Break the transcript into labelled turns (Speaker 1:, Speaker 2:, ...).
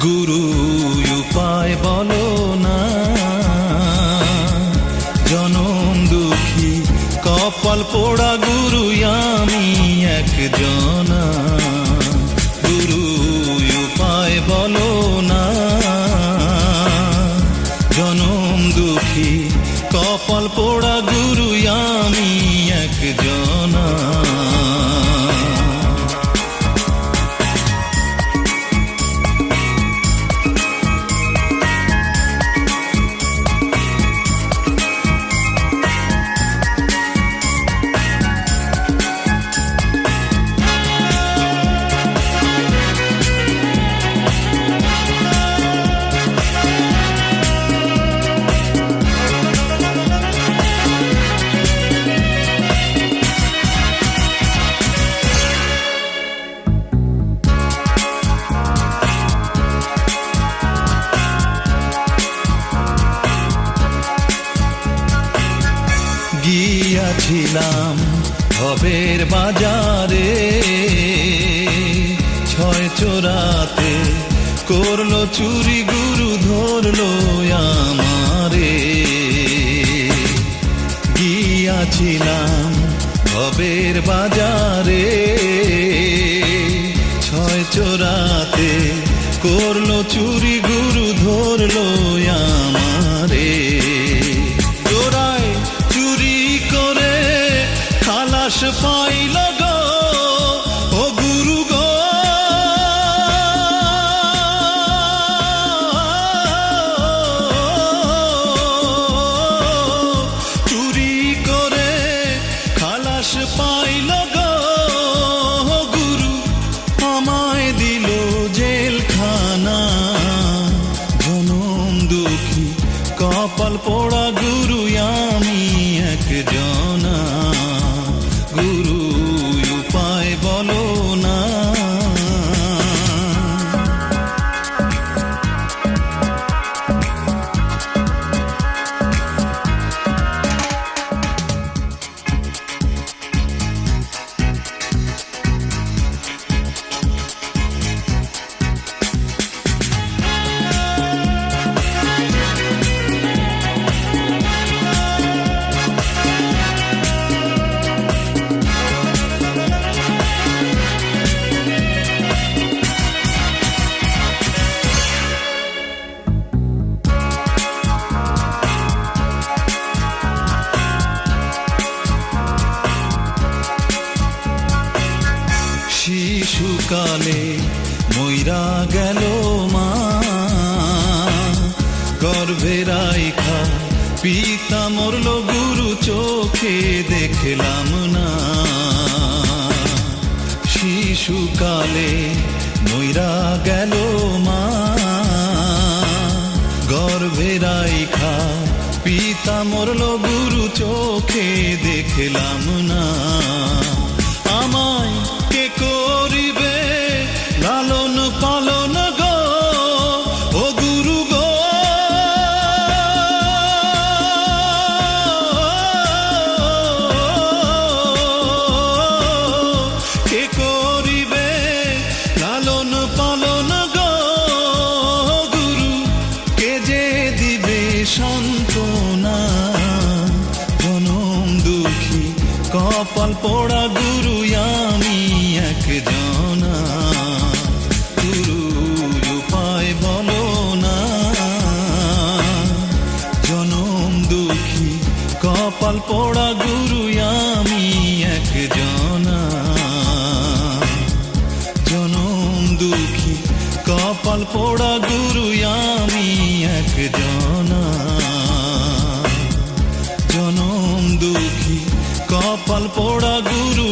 Speaker 1: গুরু উপায় বলো না, জনম দুঃখী কপাল পোড়া গুরু আমি একজনা। গুরু উপায় বলো না, জনম দুঃখী কপাল পোড়া গুরু আমি একজনা। গিয়াছিলাম ভবের বাজারে, ছয় চোরাতে করলো চুরি গুরু ধরলো আমারে। গিয়াছিলাম ভবের বাজারে, ছয় চোরাতে করলো চুরি গুরু ধরলো আমারে। খালাস পাইল গো ও গুরু গো, চুরি করে খালাস পাইল গো গুরু, আমায় দিল জেলখানা। জনম দুঃখী কপাল পোড়া গুরু আমি একজনা। গুরু উপায় বলো না, শিশুকালে মইরা গেল মা, গর্ভে রাইখা পিতা মরল গুরু চোখে দেখলাম না। শিশুকালে মইরা গেল মা, গর্ভে রাইখা পিতা মরল গুরু চোখে দেখলাম না। আমায় কে করিবে লালন পালন গো ও গুরু গো, কে করিবে লালন পালন গো গুরু, কে যে দিবে সান্ত্বনা। জনম দুঃখী কপাল পোড়া গুরু আমি একজনা। গুরু উপায় বলো না, জনম দুঃখী কপাল পোড়া গুরু আমি একজনা। জনম দুঃখী কপাল পোড়া গুরু আমি একজনা। জনম দুঃখী কপাল পোড়া গুরু